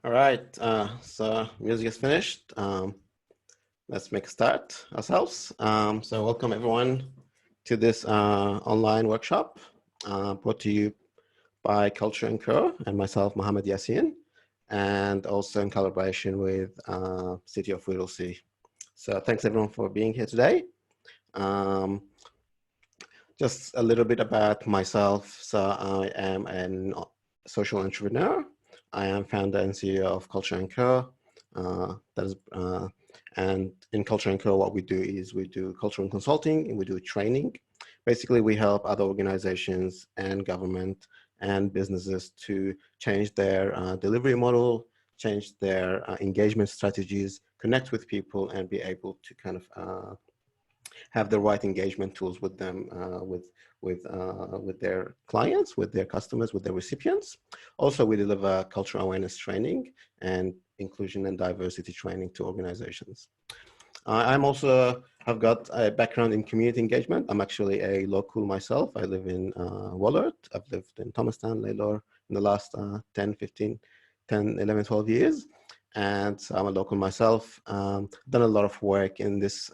All right, so music is finished. Let's make a start ourselves. So welcome everyone to this online workshop brought to you by Culture & Co and myself, Mohammed Yassin, and also in collaboration with City of Whittlesea. So thanks everyone for being here today. Just a little bit about myself. So I am a social entrepreneur. I am founder and CEO of Culture & Co. And in Culture & Co, what we do is we do cultural consulting and we do training. Basically, we help other organizations and government and businesses to change their delivery model, change their engagement strategies, connect with people, and be able to kind of have the right engagement tools with them, with their clients, with their customers, with their recipients. Also, we deliver cultural awareness training and inclusion and diversity training to organizations. I've got a background in community engagement. I'm actually a local myself. I live in Wallert. I've lived in Thomastown, Laylor in the last 10, 11, 12 years. And so I'm a local myself. Done a lot of work in this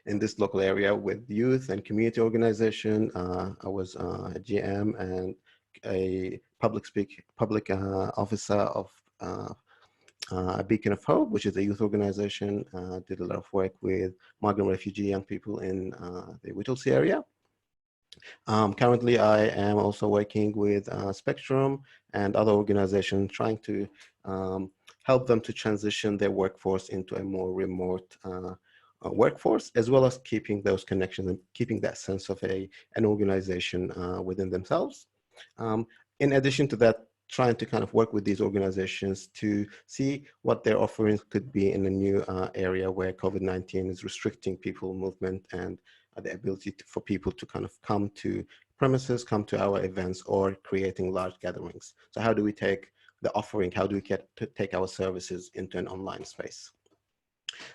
in this local area with youth and community organization. I was a GM and a public officer of a Beacon of Hope, which is a youth organization. Did a lot of work with migrant refugee young people in the Whittlesea area. Currently, I am also working with Spectrum and other organizations trying to help them to transition their workforce into a more remote workforce, as well as keeping those connections and keeping that sense of an organization within themselves. In addition to that, trying to kind of work with these organizations to see what their offerings could be in a new area where COVID-19 is restricting people movement and the ability for people to kind of come to premises, come to our events, or creating large gatherings. So how do we take the offering, how do we get to take our services into an online space?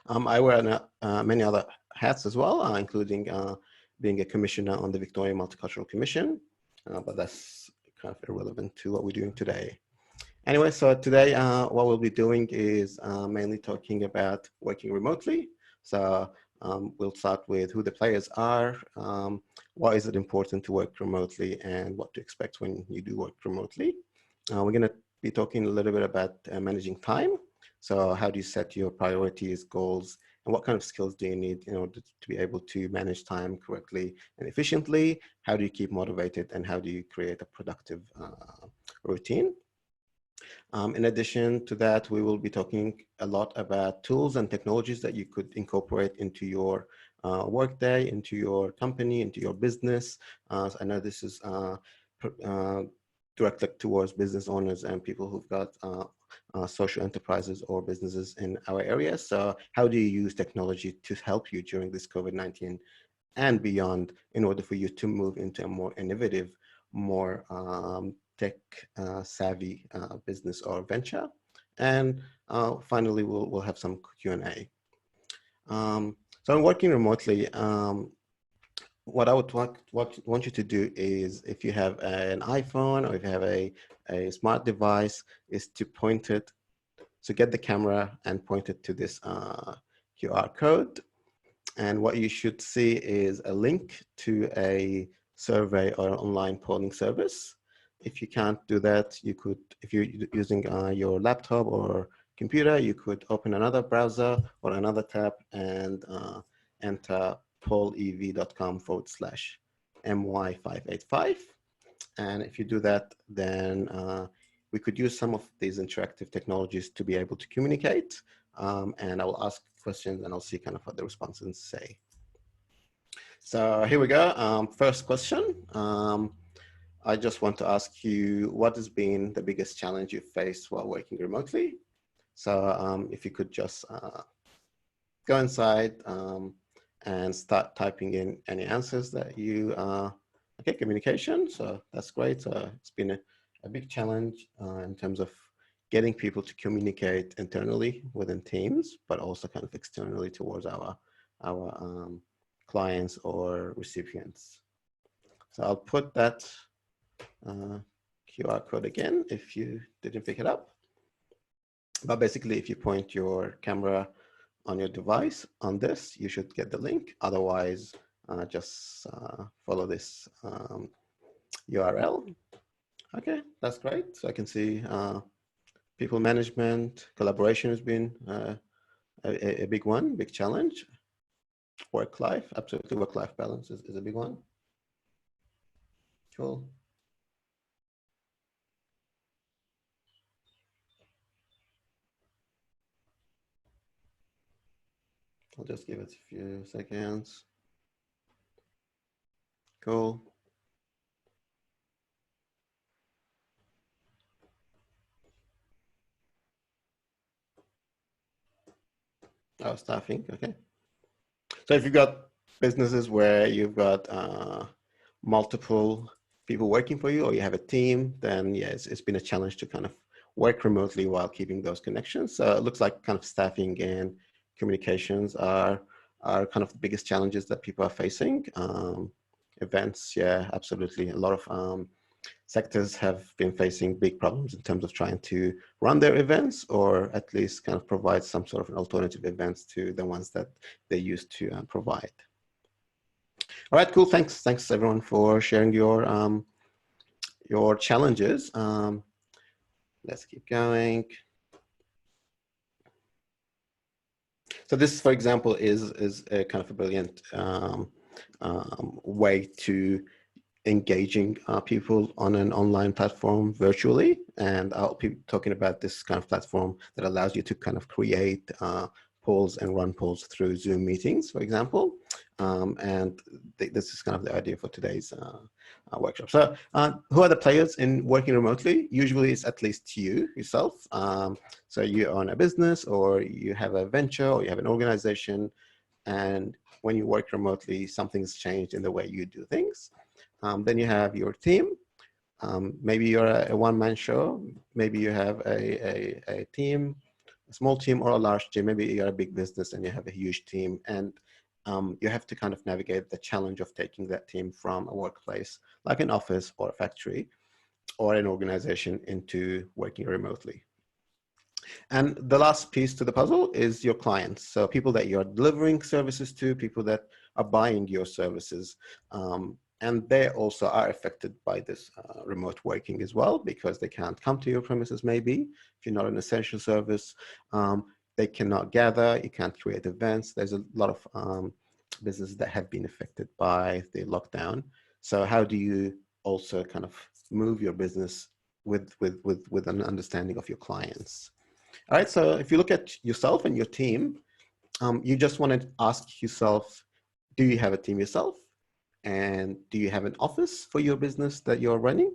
I wear many other hats as well, including being a commissioner on the Victoria Multicultural Commission, but that's kind of irrelevant to what we're doing today. Anyway, so today what we'll be doing is mainly talking about working remotely. So we'll start with who the players are, why is it important to work remotely, and what to expect when you do work remotely. We're going to be talking a little bit about managing time. So how do you set your priorities, goals, and what kind of skills do you need in order to be able to manage time correctly and efficiently? How do you keep motivated, and how do you create a productive routine? In addition to that, we will be talking a lot about tools and technologies that you could incorporate into your workday, into your company, into your business. So I know this is directed towards business owners and people who've got social enterprises or businesses in our area. So how do you use technology to help you during this COVID-19 and beyond in order for you to move into a more innovative, more tech savvy business or venture? And finally, we'll have some Q&A. So I'm working remotely. What I would want you to do is, if you have an iPhone or if you have a smart device, is to point it, so get the camera and point it to this QR code. And what you should see is a link to a survey or online polling service. If you can't do that, you could, if you're using your laptop or computer, you could open another browser or another tab and enter pollev.com/my585. And if you do that, then we could use some of these interactive technologies to be able to communicate. And I will ask questions and I'll see kind of what the responses say. So here we go. First question. I just want to ask you, what has been the biggest challenge you've faced while working remotely? So if you could just go inside and start typing in any answers that you, okay, communication. So that's great. So it's been a big challenge in terms of getting people to communicate internally within teams, but also kind of externally towards our clients or recipients. So I'll put that QR code again if you didn't pick it up. But basically, if you point your camera on your device on this, you should get the link. Otherwise, just follow this URL. Okay, that's great. So I can see people management, collaboration has been a big one, big challenge. Work-life, absolutely, work-life balance is a big one. Cool. I'll just give it a few seconds. Cool. Oh, staffing, okay. So if you've got businesses where you've got multiple people working for you, or you have a team, then yeah, it's been a challenge to kind of work remotely while keeping those connections. So it looks like kind of staffing and communications are kind of the biggest challenges that people are facing. Events, yeah, absolutely. A lot of sectors have been facing big problems in terms of trying to run their events, or at least kind of provide some sort of an alternative events to the ones that they used to provide. All right, cool. Thanks everyone for sharing your challenges. Let's keep going. So this, for example, is a kind of a brilliant way to engaging people on an online platform virtually. And I'll be talking about this kind of platform that allows you to kind of create polls and run polls through Zoom meetings, for example. And this is kind of the idea for today's workshop. So who are the players in working remotely? Usually it's at least you yourself. So you own a business, or you have a venture, or you have an organization, and when you work remotely, something's changed in the way you do things. Then you have your team. Maybe you're a one-man show. Maybe you have a team, a small team or a large team. Maybe you're a big business and you have a huge team. And you have to kind of navigate the challenge of taking that team from a workplace, like an office or a factory or an organization, into working remotely. And the last piece to the puzzle is your clients. So people that you're delivering services to, people that are buying your services. And they also are affected by this remote working as well, because they can't come to your premises maybe, if you're not an essential service. They cannot gather, you can't create events. There's a lot of businesses that have been affected by the lockdown. So how do you also kind of move your business with an understanding of your clients? All right, so if you look at yourself and your team, you just want to ask yourself, do you have a team yourself? And do you have an office for your business that you're running?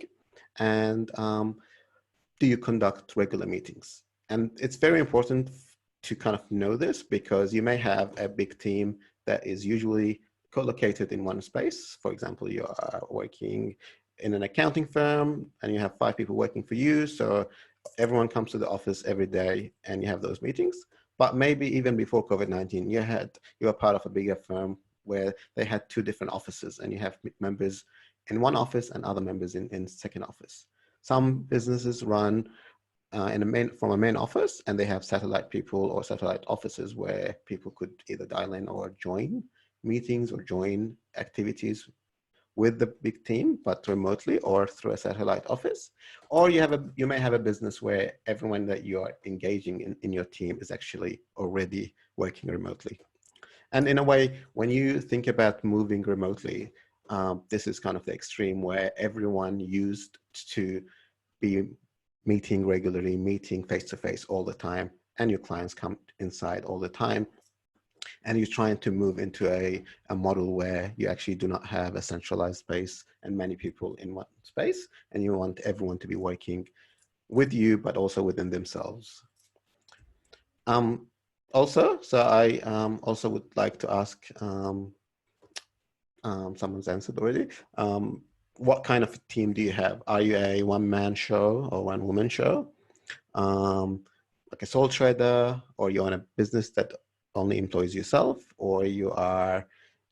And do you conduct regular meetings? And it's very important to kind of know this, because you may have a big team that is usually co-located in one space. For example, you are working in an accounting firm and you have 5 people working for you. So everyone comes to the office every day and you have those meetings. But maybe even before COVID-19, you were part of a bigger firm where they had 2 different offices, and you have members in one office and other members in second office. Some businesses run from a main office, and they have satellite people or satellite offices where people could either dial in or join meetings or join activities with the big team, but remotely or through a satellite office. Or you may have a business where everyone that you are engaging in your team is actually already working remotely. And in a way, when you think about moving remotely, this is kind of the extreme where everyone used to be meeting regularly, meeting face-to-face all the time, and your clients come inside all the time. And you're trying to move into a model where you actually do not have a centralized space and many people in one space, and you want everyone to be working with you, but also within themselves. Also, so I also would like to ask, someone's answered already, what kind of team do you have? Are you a one-man show or one-woman show? Like a sole trader, or you're in a business that only employs yourself, or you're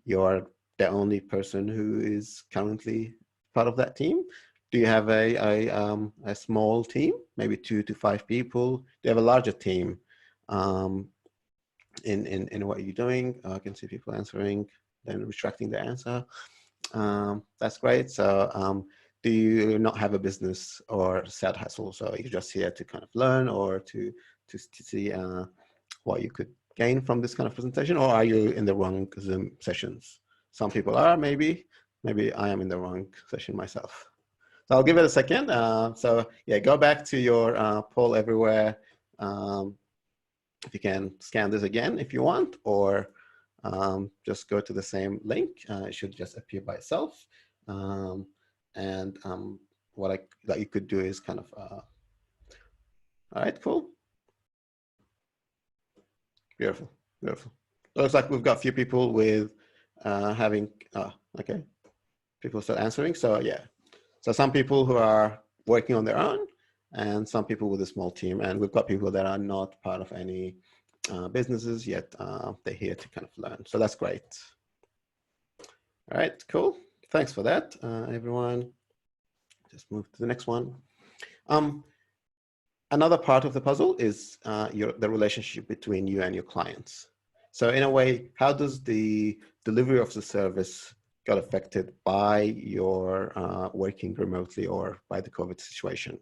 the only person who is currently part of that team? Do you have a small team, maybe 2 to 5 people? Do you have a larger team in what you're doing? I can see people answering, then retracting the answer. That's great. So do you not have a business or side hustle? So you're just here to kind of learn or to see what you could gain from this kind of presentation, or are you in the wrong Zoom sessions? Some people are, maybe I am in the wrong session myself. So I'll give it a second. So yeah, go back to your poll everywhere. If you can scan this again if you want, or just go to the same link. It should just appear by itself. And what that you could do is kind of, all right, cool. Beautiful, beautiful. Looks like we've got a few people with having, okay, people start answering. So yeah, so some people who are working on their own and some people with a small team. And we've got people that are not part of any businesses yet. They're here to kind of learn. So that's great. All right, cool. Thanks for that, everyone. Just move to the next one. Another part of the puzzle is the relationship between you and your clients. So in a way, how does the delivery of the service got affected by your working remotely or by the COVID situation?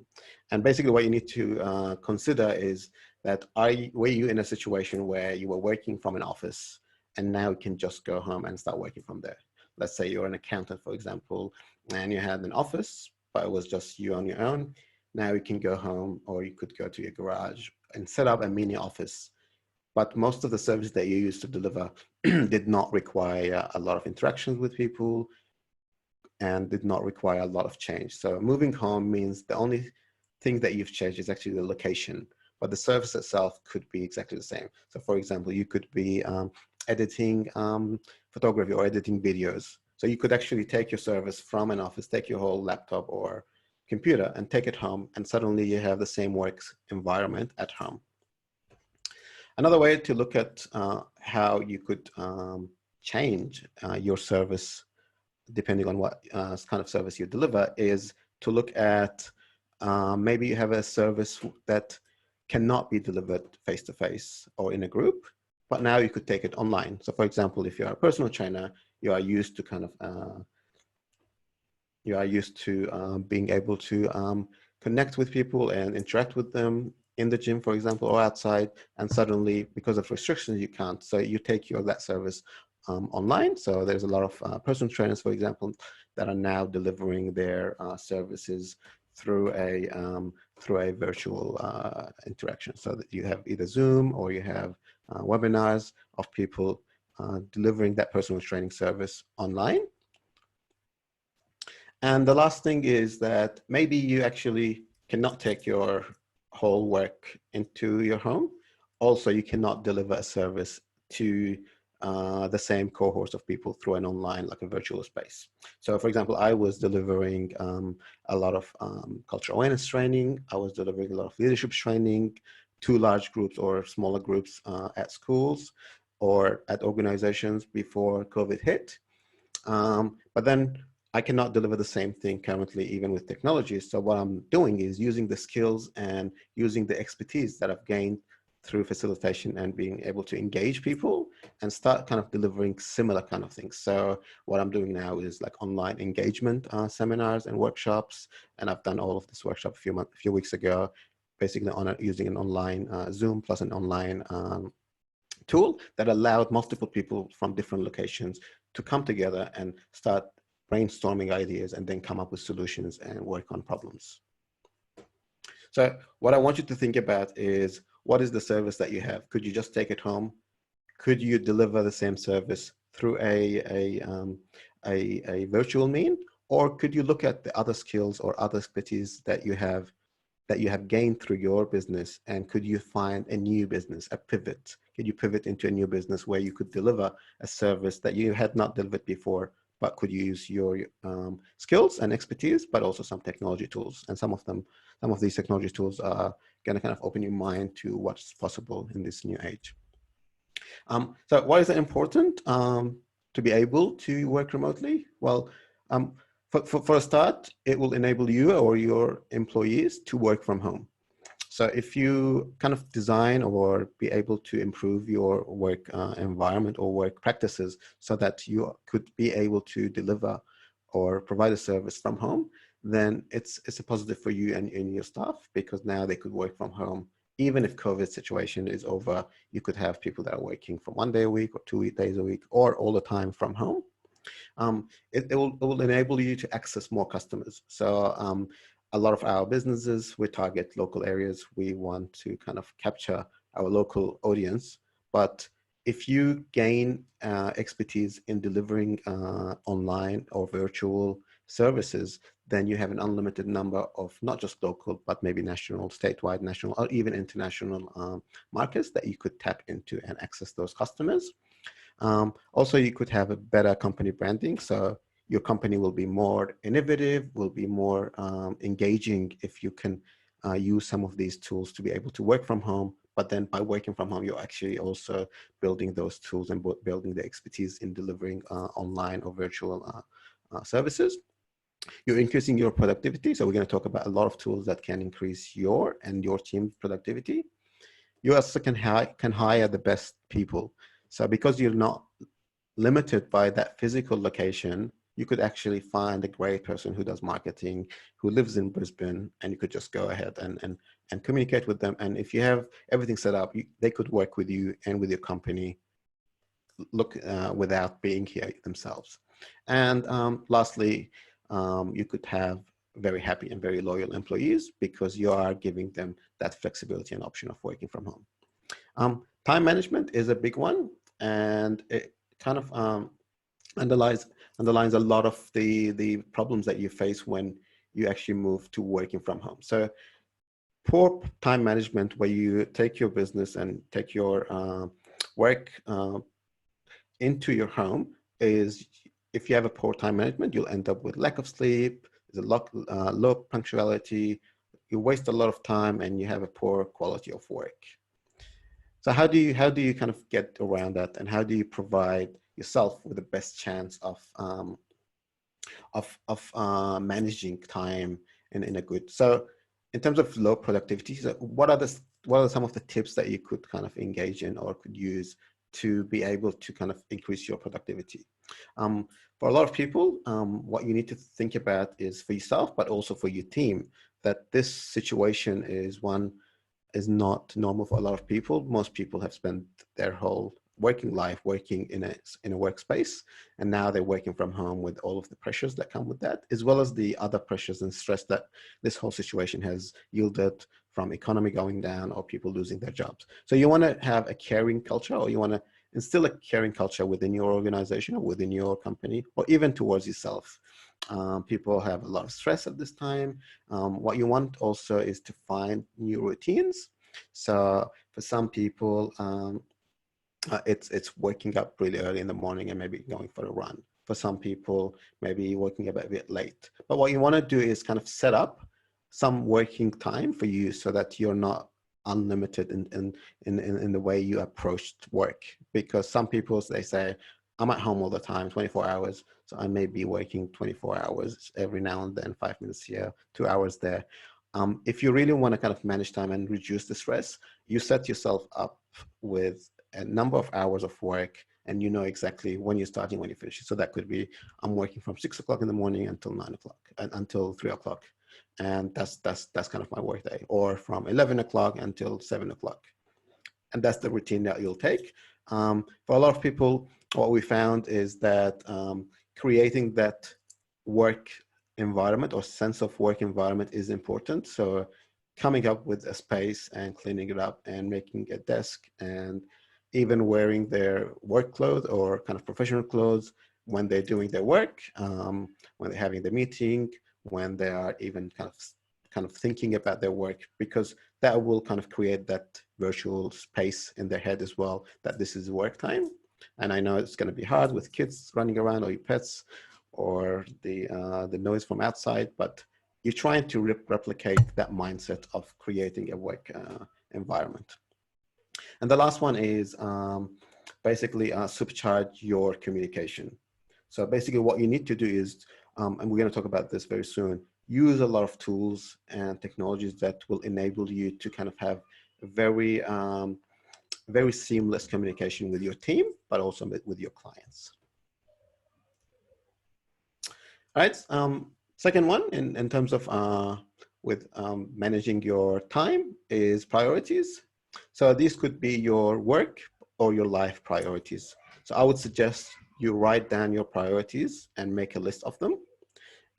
And basically what you need to consider is that were you in a situation where you were working from an office and now you can just go home and start working from there? Let's say you're an accountant, for example, and you had an office, but it was just you on your own. Now you can go home, or you could go to your garage and set up a mini office. But most of the services that you used to deliver did not require a lot of interactions with people and did not require a lot of change. So moving home means the only thing that you've changed is actually the location, but the service itself could be exactly the same. So for example, you could be editing photography or editing videos. So you could actually take your service from an office, take your whole laptop or computer and take it home, and suddenly you have the same work environment at home. Another way to look at how you could change your service depending on what kind of service you deliver is to look at maybe you have a service that cannot be delivered face-to-face or in a group, but now you could take it online. So for example, if you're a personal trainer, you are used to kind of being able to connect with people and interact with them in the gym, for example, or outside, and suddenly because of restrictions you can't. So you take that service online. So there's a lot of personal trainers, for example, that are now delivering their services through a virtual interaction. So that you have either Zoom or you have webinars of people delivering that personal training service online. And the last thing is that maybe you actually cannot take your whole work into your home. Also, you cannot deliver a service to the same cohorts of people through an online, like a virtual space. So for example, I was delivering a lot of cultural awareness training. I was delivering a lot of leadership training to large groups or smaller groups at schools or at organizations before COVID hit. But then I cannot deliver the same thing currently, even with technology. So what I'm doing is using the skills and using the expertise that I've gained through facilitation and being able to engage people and start kind of delivering similar kind of things. So what I'm doing now is like online engagement seminars and workshops. And I've done all of this workshop a few weeks ago, basically using an online Zoom plus an online tool that allowed multiple people from different locations to come together and start brainstorming ideas and then come up with solutions and work on problems. So what I want you to think about is, what is the service that you have? Could you just take it home? Could you deliver the same service through a virtual mean? Or could you look at the other skills or other expertise that you have gained through your business, and could you find a new business, a pivot? Could you pivot into a new business where you could deliver a service that you had not delivered before, but could use your skills and expertise, but also some technology tools? And some of these technology tools are going to kind of open your mind to what's possible in this new age. So why is it important to be able to work remotely? Well, For a start, it will enable you or your employees to work from home. So if you kind of design or be able to improve your work environment or work practices so that you could be able to deliver or provide a service from home, then it's a positive for you and your staff, because now they could work from home. Even if COVID situation is over, you could have people that are working from 1 day a week or 2 days a week or all the time from home. It will enable you to access more customers. So a lot of our businesses, we target local areas. We want to kind of capture our local audience. But if you gain expertise in delivering online or virtual services, then you have an unlimited number of not just local, but maybe national, statewide, national, or even international markets that you could tap into and access those customers. Also, you could have a better company branding. So your company will be more innovative, will be more engaging if you can use some of these tools to be able to work from home. But then by working from home, you're actually also building those tools and building the expertise in delivering online or virtual services. You're increasing your productivity. So we're going to talk about a lot of tools that can increase your and your team's productivity. You also can hire the best people. So because you're not limited by that physical location, you could actually find a great person who does marketing, who lives in Brisbane, and you could just go ahead and communicate with them. And if you have everything set up, they could work with you and with your company without being here themselves. And lastly, you could have very happy and very loyal employees because you are giving them that flexibility and option of working from home. Time management is a big one, and it kind of underlines a lot of the problems that you face when you actually move to working from home. So poor time management, where you take your business and take your work into your home, is if you have a poor time management, you'll end up with lack of sleep, there's a low punctuality, you waste a lot of time, and you have a poor quality of work. So how do you kind of get around that, and how do you provide yourself with the best chance of managing time in a good? So in terms of low productivity, so what are some of the tips that you could kind of engage in or could use to be able to kind of increase your productivity? For a lot of people, what you need to think about is for yourself, but also for your team, that this situation is not normal for a lot of people. Most people have spent their whole working life working in a workspace, and now they're working from home with all of the pressures that come with that, as well as the other pressures and stress that this whole situation has yielded from economy going down or people losing their jobs. So you want to have a caring culture, or you want to instill a caring culture within your organization or within your company, or even towards yourself. People have a lot of stress at this time. What you want also is to find new routines. So for some people, it's waking up really early in the morning and maybe going for a run. For some people, maybe waking up a bit late. But what you want to do is kind of set up some working time for you so that you're not unlimited in the way you approach work. Because some people, they say, I'm at home all the time, 24 hours. So I may be working 24 hours every now and then, 5 minutes here, 2 hours there. If you really want to kind of manage time and reduce the stress, you set yourself up with a number of hours of work, and you know exactly when you're starting, when you're finishing. So that could be, I'm working from 6 o'clock in the morning until 9 o'clock, and until 3 o'clock. And that's kind of my work day, or from 11 o'clock until 7 o'clock. And that's the routine that you'll take. For a lot of people, what we found is that creating that work environment or sense of work environment is important. So coming up with a space and cleaning it up and making a desk, and even wearing their work clothes or kind of professional clothes when they're doing their work, when they're having the meeting, when they are even kind of thinking about their work, because that will kind of create that virtual space in their head as well, that this is work time. And I know it's going to be hard with kids running around, or your pets, or the noise from outside, but you're trying to replicate that mindset of creating a work environment. And the last one is basically supercharge your communication. So basically what you need to do is and we're going to talk about this very soon, use a lot of tools and technologies that will enable you to kind of have very, very seamless communication with your team, but also with your clients. All right. Second one, in terms of with managing your time, is priorities. So these could be your work or your life priorities. So I would suggest you write down your priorities and make a list of them,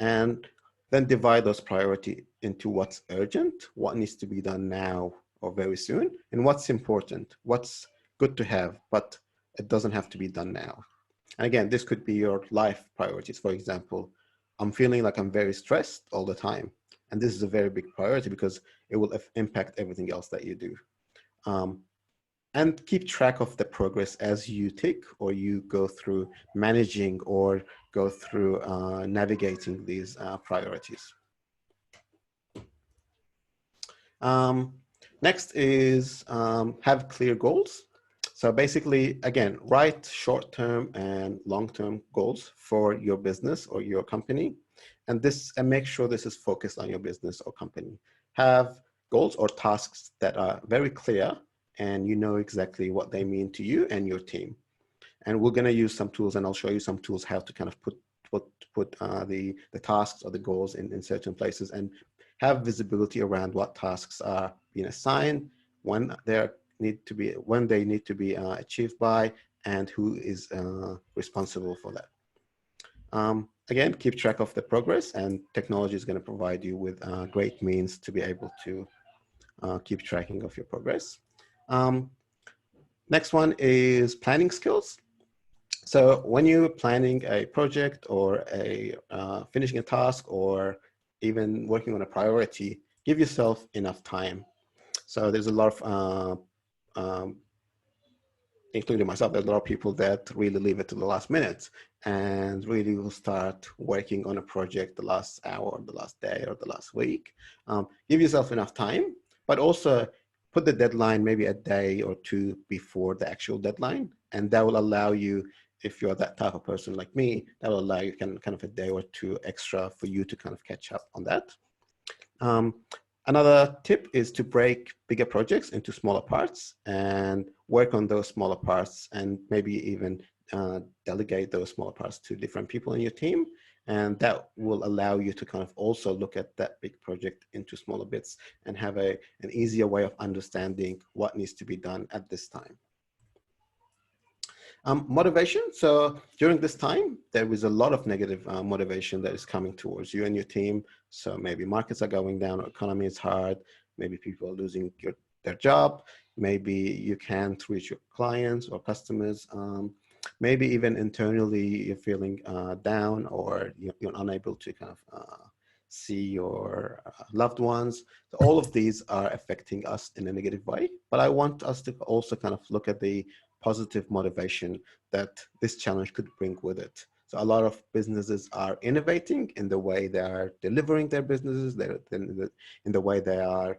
and then divide those priorities into what's urgent, what needs to be done now or very soon, and what's important, what's good to have, but it doesn't have to be done now. And again, this could be your life priorities. For example, I'm feeling like I'm very stressed all the time. And this is a very big priority because it will impact everything else that you do. And keep track of the progress as you tick or you go through managing or go through navigating these priorities. Next is have clear goals. So basically, again, write short-term and long-term goals for your business or your company, and make sure this is focused on your business or company. Have goals or tasks that are very clear, and you know exactly what they mean to you and your team. And we're going to use some tools, and I'll show you some tools how to kind of put the tasks or the goals in certain places and have visibility around what tasks are being assigned, when they need to be achieved by, and who is responsible for that. Again, keep track of the progress, and technology is going to provide you with great means to be able to keep tracking of your progress. Next one is planning skills. So when you're planning a project or finishing a task or even working on a priority, give yourself enough time. So there's a lot of, including myself, there's a lot of people that really leave it to the last minute and really will start working on a project the last hour, or the last day, or the last week. Give yourself enough time, but also put the deadline maybe a day or two before the actual deadline. And that will allow you, if you're that type of person like me, that will allow you kind of a day or two extra for you to kind of catch up on that. Another tip is to break bigger projects into smaller parts and work on those smaller parts, and maybe even delegate those smaller parts to different people in your team. And that will allow you to kind of also look at that big project into smaller bits and have an easier way of understanding what needs to be done at this time. Motivation. So during this time, there is a lot of negative motivation that is coming towards you and your team. So maybe markets are going down, or economy is hard. Maybe people are losing their job. Maybe you can't reach your clients or customers. Maybe even internally you're feeling down, or you're unable to kind of see your loved ones. So all of these are affecting us in a negative way. But I want us to also kind of look at the positive motivation that this challenge could bring with it. So a lot of businesses are innovating in the way they are delivering their businesses, in the way they are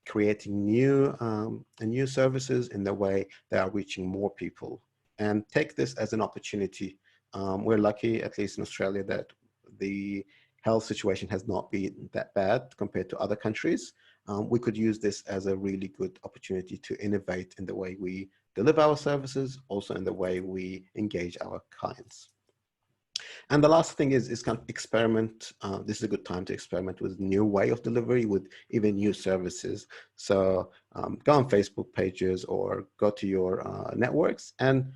creating new services, in the way they are reaching more people. And take this as an opportunity. We're lucky, at least in Australia, that the health situation has not been that bad compared to other countries. We could use this as a really good opportunity to innovate in the way we deliver our services, also in the way we engage our clients. And the last thing is kind of experiment. This is a good time to experiment with new way of delivery, with even new services. So go on Facebook pages or go to your networks and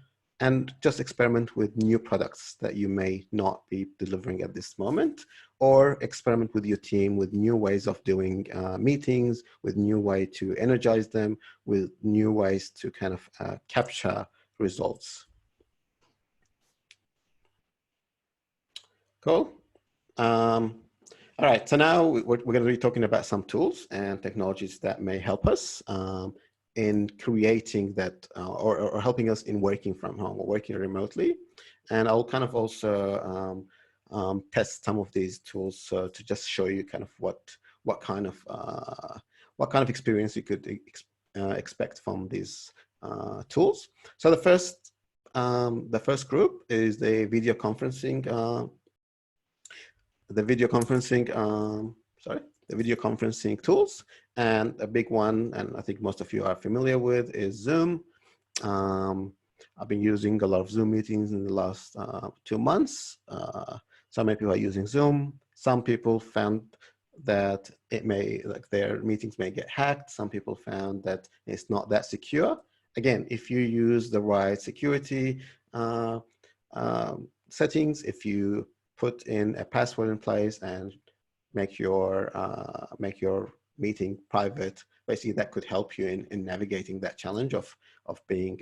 just experiment with new products that you may not be delivering at this moment, or experiment with your team with new ways of doing meetings, with new way to energize them, with new ways to kind of capture results. Cool. All right, so now we're going to be talking about some tools and technologies that may help us in creating that or helping us in working from home or working remotely. And I'll kind of also test some of these tools to just show you kind of what kind of experience you could expect from these tools. So the first group is the video conferencing the video conferencing, the video conferencing tools. And a big one, and I think most of you are familiar with, is Zoom. I've been using a lot of Zoom meetings in the last 2 months. So many people are using Zoom. Some people found that their meetings may get hacked. Some people found that it's not that secure. Again, if you use the right security settings, if you put in a password in place and make your meeting private, basically that could help you in navigating that challenge of being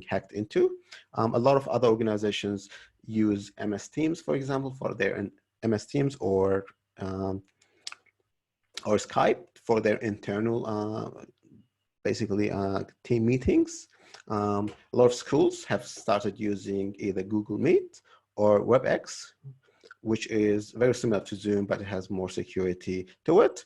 hacked into. A lot of other organizations use MS Teams, for example, for their MS Teams or Skype for their internal basically team meetings. A lot of schools have started using either Google Meet or WebEx, which is very similar to Zoom, but it has more security to it.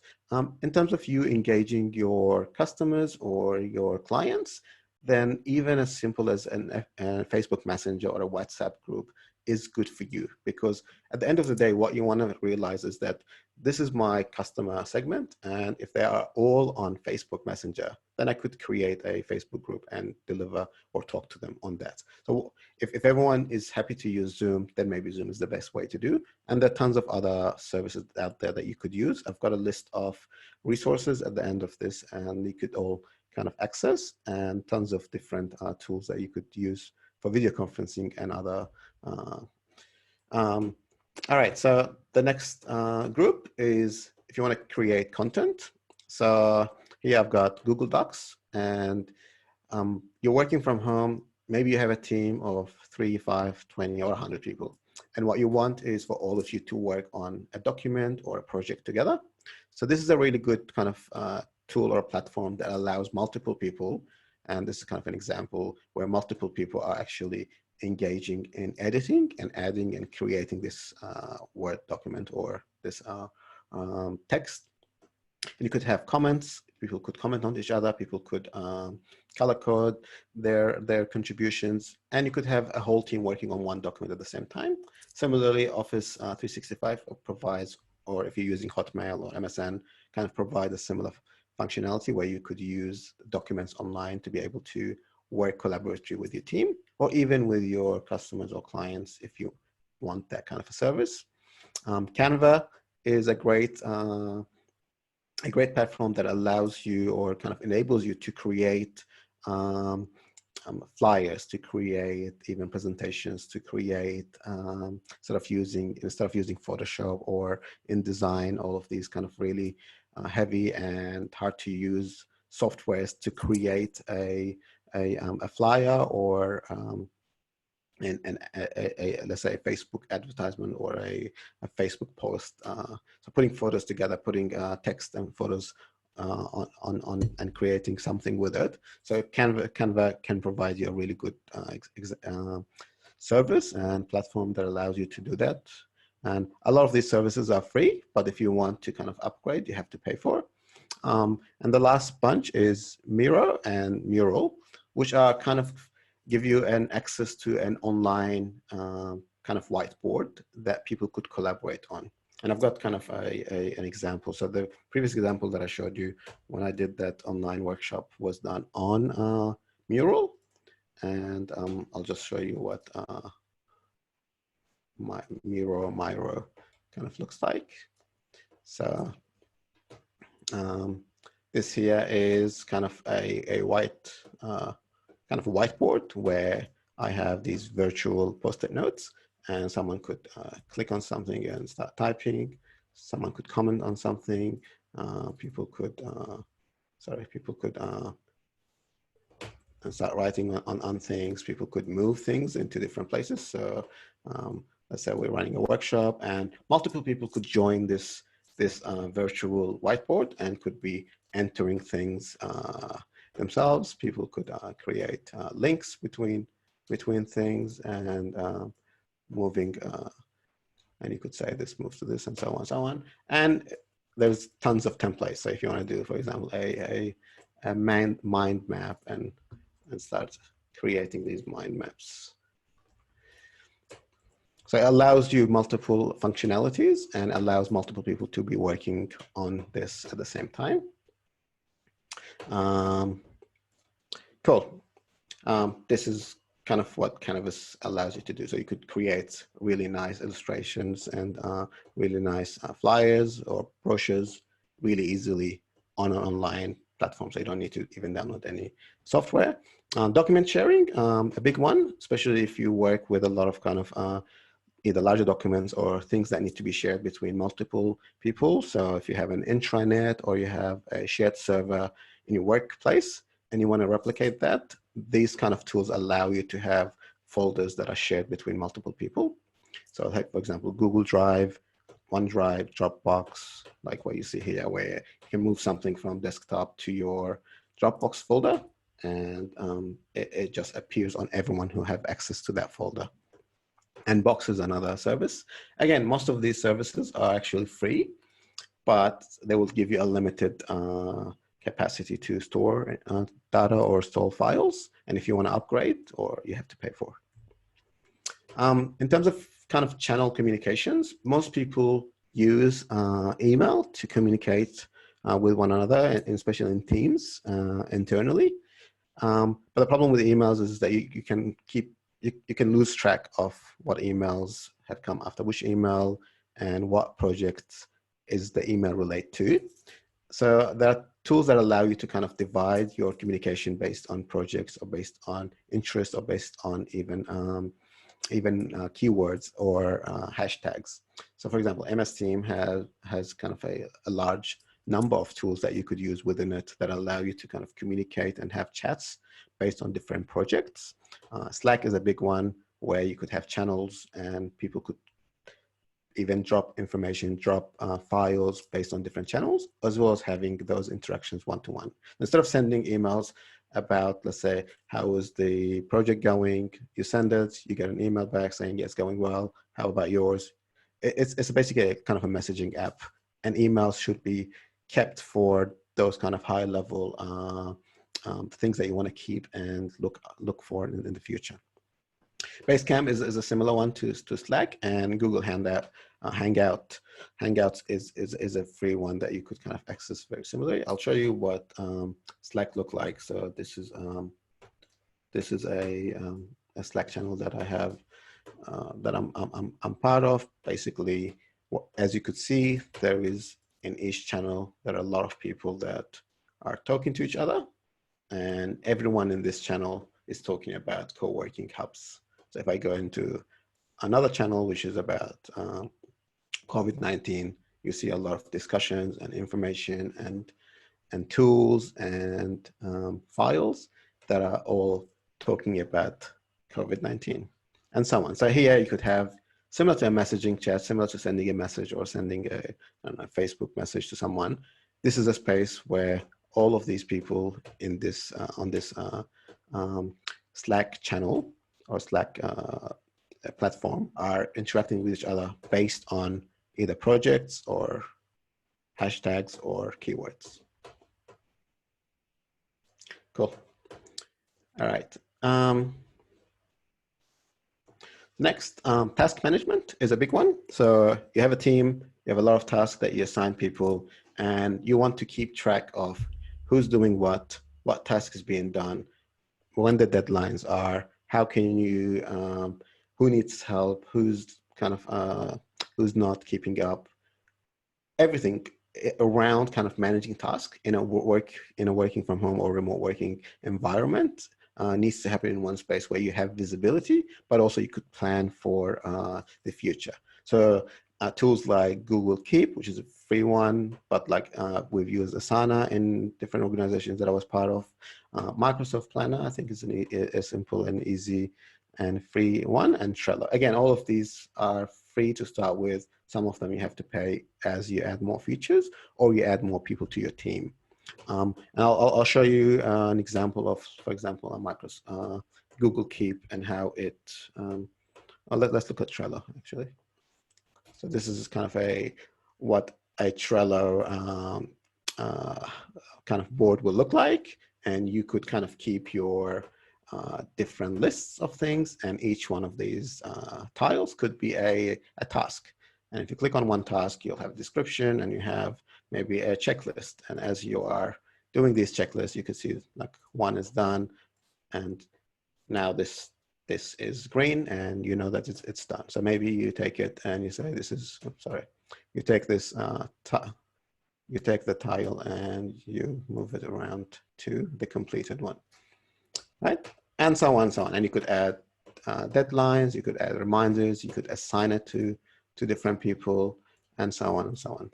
In terms of you engaging your customers or your clients, then even as simple as a Facebook Messenger or a WhatsApp group is good for you, because at the end of the day, what you want to realize is that this is my customer segment, and if they are all on Facebook Messenger, then I could create a Facebook group and deliver or talk to them on that. So if everyone is happy to use Zoom, then maybe Zoom is the best way to do. And there are tons of other services out there that you could use. I've got a list of resources at the end of this, and you could all kind of access, and tons of different tools that you could use for video conferencing and other. All right, so the next group is if you want to create content. So here I've got Google Docs, and you're working from home. Maybe you have a team of 3, 5, 20, or 100 people. And what you want is for all of you to work on a document or a project together. So this is a really good kind of tool or platform that allows multiple people. And this is kind of an example where multiple people are actually engaging in editing and adding and creating this Word document or this text. And you could have comments. People could comment on each other. People could color code their contributions, and you could have a whole team working on one document at the same time. Similarly, Office 365 provides, or if you're using Hotmail or MSN, kind of provide a similar functionality where you could use documents online to be able to work collaboratively with your team, or even with your customers or clients if you want that kind of a service. Canva is a great platform that allows you or kind of enables you to create flyers, to create even presentations, to create instead of using Photoshop or InDesign, all of these kind of really heavy and hard to use softwares to create a flyer or let's say a Facebook advertisement or a Facebook post. So putting photos together, putting text and photos on and creating something with it. So Canva can provide you a really good service and platform that allows you to do that. And a lot of these services are free, but if you want to kind of upgrade, you have to pay for. And the last bunch is Miro and Mural, which are kind of give you an access to an online kind of whiteboard that people could collaborate on. And I've got kind of an example. So the previous example that I showed you when I did that online workshop was done on Mural. And I'll just show you what my Miro kind of looks like. So this here is kind of a white kind of a whiteboard where I have these virtual post-it notes, and someone could click on something and start typing. Someone could comment on something. People could and start writing on things. People could move things into different places. So let's say we're running a workshop, and multiple people could join this virtual whiteboard and could be entering things themselves. People could create links between things and moving, and you could say this moves to this and so on. And there's tons of templates. So if you want to do, for example, a mind map and start creating these mind maps. So it allows you multiple functionalities and allows multiple people to be working on this at the same time. Cool. This is kind of what Canvas allows you to do. So you could create really nice illustrations and really nice flyers or brochures really easily on an online platform. So you don't need to even download any software. Document sharing, a big one, especially if you work with a lot of kind of either larger documents or things that need to be shared between multiple people. So if you have an intranet or you have a shared server in your workplace and you want to replicate that, these kind of tools allow you to have folders that are shared between multiple people. So like, for example, Google Drive, OneDrive, Dropbox, like what you see here, where you can move something from desktop to your Dropbox folder, and it just appears on everyone who have access to that folder. And Box is another service. Again, most of these services are actually free, but they will give you a limited capacity to store data or store files. And if you want to upgrade, or you have to pay for. In terms of kind of channel communications, most people use email to communicate with one another, especially in teams internally. But the problem with emails is that you can keep you can lose track of what emails have come after which email and what projects is the email relate to. So there are tools that allow you to kind of divide your communication based on projects or based on interest or based on even keywords or hashtags. So for example, MS Team has kind of a large number of tools that you could use within it that allow you to kind of communicate and have chats based on different projects. Slack is a big one where you could have channels and people could even drop information, drop files based on different channels, as well as having those interactions one-to-one. Instead of sending emails about, let's say, how is the project going, you send it, you get an email back saying, yes, going well, how about yours? It's basically a kind of a messaging app, and emails should be kept for those kind of high level things that you want to keep and look for in the future. Basecamp is a similar one to Slack, and Google Hangouts is a free one that you could kind of access very similarly. I'll show you what Slack look like. So this is a Slack channel that I have that I'm part of. Basically, as you could see, there is in each channel there are a lot of people that are talking to each other, and everyone in this channel is talking about co-working hubs. So if I go into another channel, which is about COVID-19, you see a lot of discussions and information and tools and files that are all talking about COVID-19 and so on. So here you could have, similar to a messaging chat, similar to sending a message or sending a Facebook message to someone, this is a space where all of these people in this on this Slack channel or Slack platform are interacting with each other based on either projects or hashtags or keywords. Cool. All right. Next, task management is a big one. So you have a team, you have a lot of tasks that you assign people, and you want to keep track of who's doing what task is being done, when the deadlines are, how can you, who needs help, who's kind of, who's not keeping up, everything around kind of managing tasks in a working from home or remote working environment needs to happen in one space where you have visibility, but also you could plan for the future. So tools like Google Keep, which is a free one, but like we've used Asana in different organizations that I was part of. Microsoft Planner, I think, is a simple and easy and free one, and Trello. Again, all of these are free to start with. Some of them you have to pay as you add more features or you add more people to your team. And I'll show you an example of, for example, a Microsoft Google Keep and how it. Let's look at Trello actually. So this is kind of what a Trello kind of board will look like, and you could kind of keep your different lists of things, and each one of these tiles could be a task. And if you click on one task, you'll have a description and you have maybe a checklist. And as you are doing these checklists, you can see like one is done, and now this is green, and you know that it's done. So maybe you take it and you say, this is, sorry, you take this, you take the tile and you move it around to the completed one, right? And so on, so on. And you could add deadlines, you could add reminders, you could assign it to different people, and so on and so on.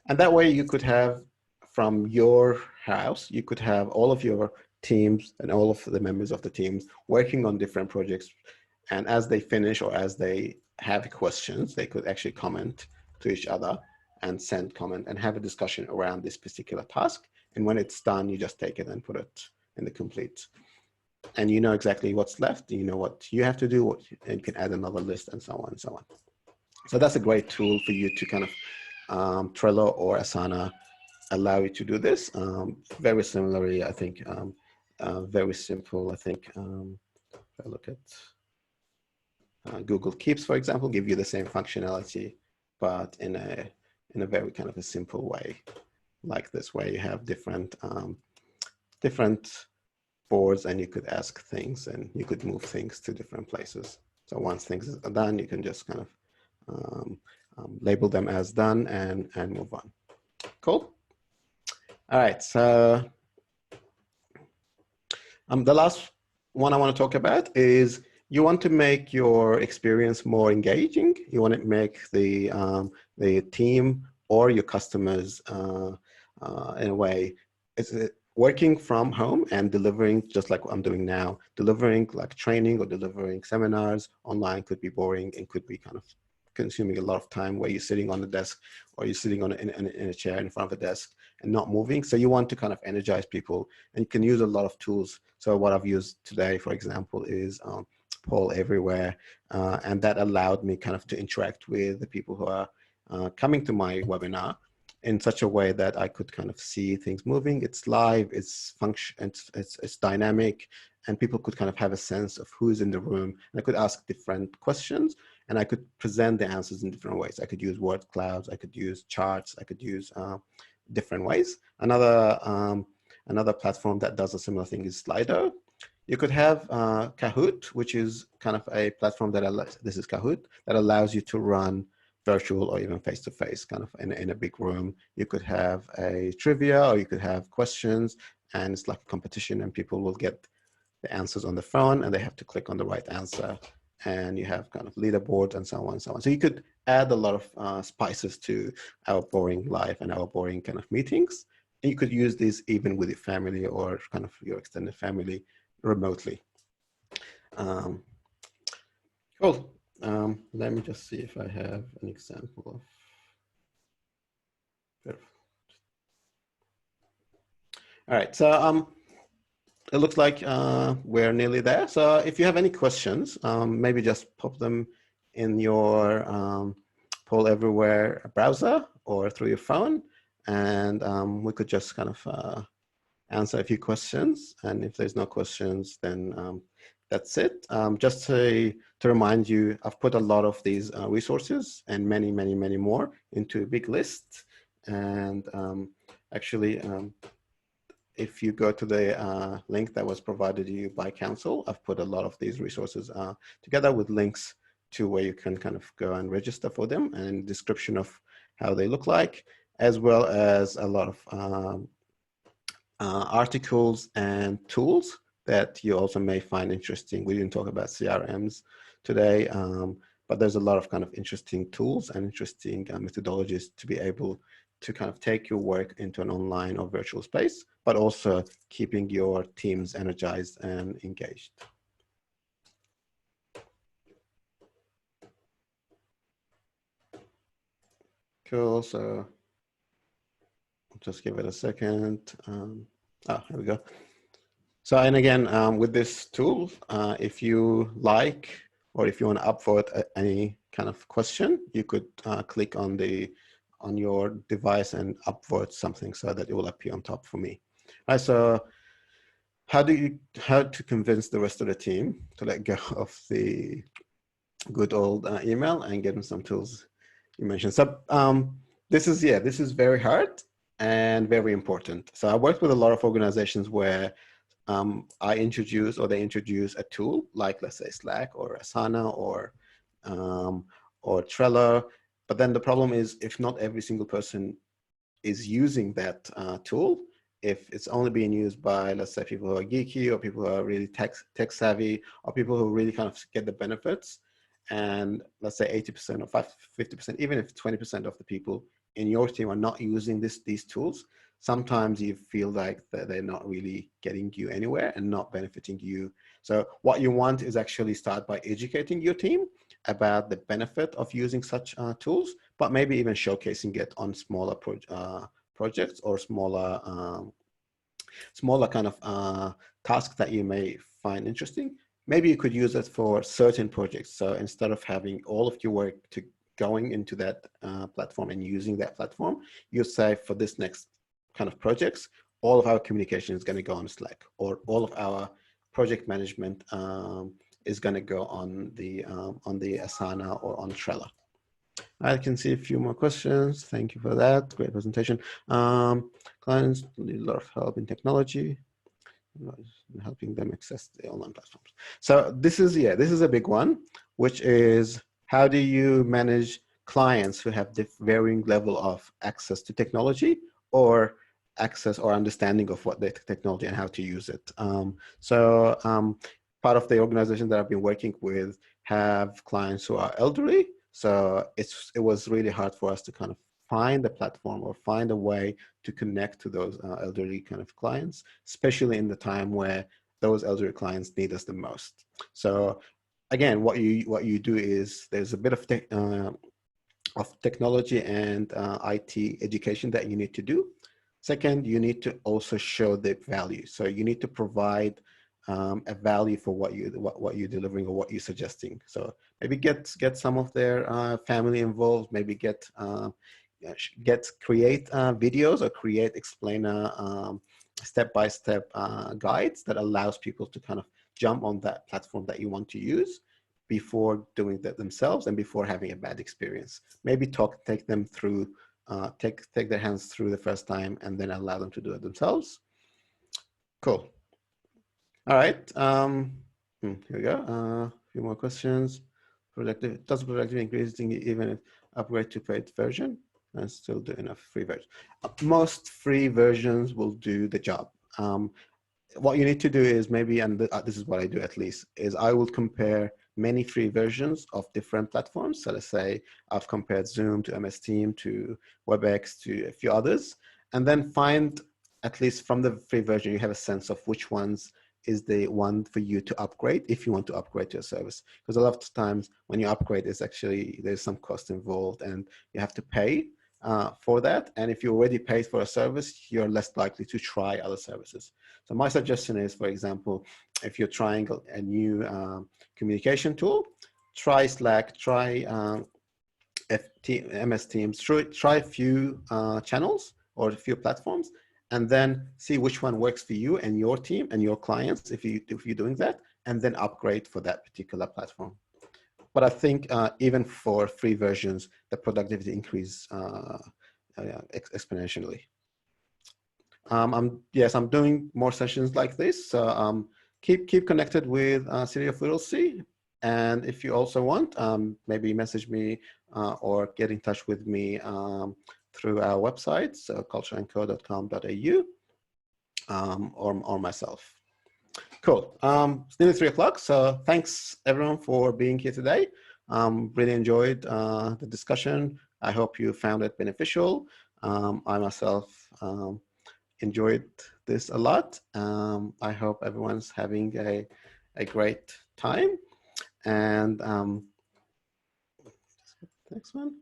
And that way you could have, from your house, you could have all of your teams and all of the members of the teams working on different projects. And as they finish or as they have questions, they could actually comment to each other and send comment and have a discussion around this particular task. And when it's done, you just take it and put it in the complete. And you know exactly what's left, you know what you have to do, and you can add another list, and so on and so on. So that's a great tool for you to kind of, Trello or Asana allow you to do this. Very similarly, I think, very simple, I think, if I look at Google Keeps, for example, give you the same functionality, but in a very kind of a simple way, like this, where you have different boards, and you could ask things and you could move things to different places. So once things are done, you can just kind of label them as done and move on. Cool. All right, so the last one I want to talk about is, you want to make your experience more engaging. You want to make the team or your customers, in a way, it's working from home and delivering, just like what I'm doing now, delivering like training or delivering seminars online could be boring and could be kind of consuming a lot of time, where you're sitting on the desk or you're sitting on in a chair in front of a desk and not moving. So you want to kind of energize people, and you can use a lot of tools. So what I've used today, for example, is Poll Everywhere, and that allowed me kind of to interact with the people who are coming to my webinar in such a way that I could kind of see things moving. It's live, it's it's dynamic, and people could kind of have a sense of who's in the room. And I could ask different questions, and I could present the answers in different ways. I could use word clouds, I could use charts, I could use different ways. Another platform that does a similar thing is Slido. You could have Kahoot, which is kind of a platform that this is Kahoot, that allows you to run virtual or even face-to-face, kind of in a big room. You could have a trivia, or you could have questions, and it's like a competition, and people will get the answers on the phone, and they have to click on the right answer. And you have kind of leaderboards and so on and so on. So you could add a lot of spices to our boring life and our boring kind of meetings. And you could use this even with your family or kind of your extended family remotely. Cool. Let me just see if I have an example of. All right, so it looks like we're nearly there. So if you have any questions, maybe just pop them in your Poll Everywhere browser or through your phone, and we could just kind of answer a few questions. And if there's no questions, then that's it. Just to remind you, I've put a lot of these resources and many, many, many more into a big list. And actually, if you go to the link that was provided to you by council, I've put a lot of these resources together with links to where you can kind of go and register for them, and description of how they look like, as well as a lot of articles and tools that you also may find interesting. We didn't talk about CRMs today, but there's a lot of kind of interesting tools and interesting methodologies to be able to kind of take your work into an online or virtual space, but also keeping your teams energized and engaged. Cool, so just give it a second. Here we go. So, and again, with this tool, if you like, or if you want to upvote any kind of question, you could click on your device and upvote something so that it will appear on top for me. All right, so how to convince the rest of the team to let go of the good old email and get them some tools you mentioned. So this is very hard and very important. So I worked with a lot of organizations where I introduce or they introduce a tool like, let's say, Slack or Asana or Trello. But then the problem is, if not every single person is using that tool, if it's only being used by, let's say, people who are geeky or people who are really tech savvy or people who really kind of get the benefits, and let's say 80% or 50%, even if 20% of the people in your team are not using these tools, sometimes you feel like that they're not really getting you anywhere and not benefiting you. So what you want is actually start by educating your team about the benefit of using such tools, but maybe even showcasing it on smaller projects or smaller kind of tasks that you may find interesting. Maybe you could use it for certain projects. So instead of having all of your work to going into that platform and using that platform, you say, for this next kind of projects, all of our communication is going to go on Slack, or all of our project management is going to go on the Asana or on Trello. I can see a few more questions. Thank you for that. Great presentation. Clients need a lot of help in technology, helping them access the online platforms. So this is a big one, which is, how do you manage clients who have varying level of access to technology or access or understanding of what the technology and how to use it. Part of the organization that I've been working with have clients who are elderly. So it was really hard for us to kind of find a platform or find a way to connect to those elderly kind of clients, especially in the time where those elderly clients need us the most. So again, what you do is, there's a bit of technology and IT education that you need to do. Second, you need to also show the value. So you need to provide a value for what you're delivering or what you're suggesting. So maybe get some of their family involved. Maybe create videos or create explainer step-by-step guides that allows people to kind of jump on that platform that you want to use before doing that themselves and before having a bad experience. Maybe take them through, take their hands through the first time and then allow them to do it themselves. Cool. All right. Here we go. A few more questions. Does productivity increasing even if upgrade to paid version? And still do enough free version. Most free versions will do the job. What you need to do is maybe, and this is what I do at least, is I will compare many free versions of different platforms. So let's say I've compared Zoom to MS Team to WebEx to a few others, and then find, at least from the free version, you have a sense of which ones is the one for you to upgrade if you want to upgrade your service. Because a lot of times when you upgrade, there's some cost involved and you have to pay for that. And if you already paid for a service, you're less likely to try other services. So my suggestion is, for example, if you're trying a new communication tool, try Slack, try MS Teams, try a few channels or a few platforms, and then see which one works for you and your team and your clients if you're doing that, and then upgrade for that particular platform. But I think even for free versions, the productivity increase exponentially. I'm doing more sessions like this. So keep connected with City of Whittlesea. And if you also want, maybe message me or get in touch with me through our website, so cultureandco.com.au, or myself. Cool. It's nearly 3 o'clock, so thanks everyone for being here today. Really enjoyed the discussion. I hope you found it beneficial. I myself enjoyed this a lot. I hope everyone's having a great time. And next one.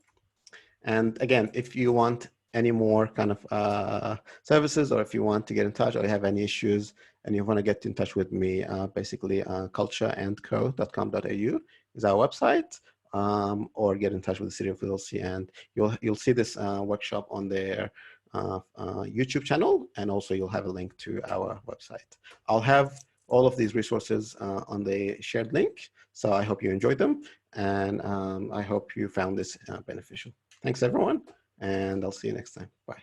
And again, if you want any more kind of services, or if you want to get in touch or you have any issues and you want to get in touch with me, basically cultureandco.com.au is our website, or get in touch with the City of Whittlesea, and you'll see this workshop on their YouTube channel, and also you'll have a link to our website. I'll have all of these resources on the shared link. So I hope you enjoyed them, and I hope you found this beneficial. Thanks, everyone, and I'll see you next time. Bye.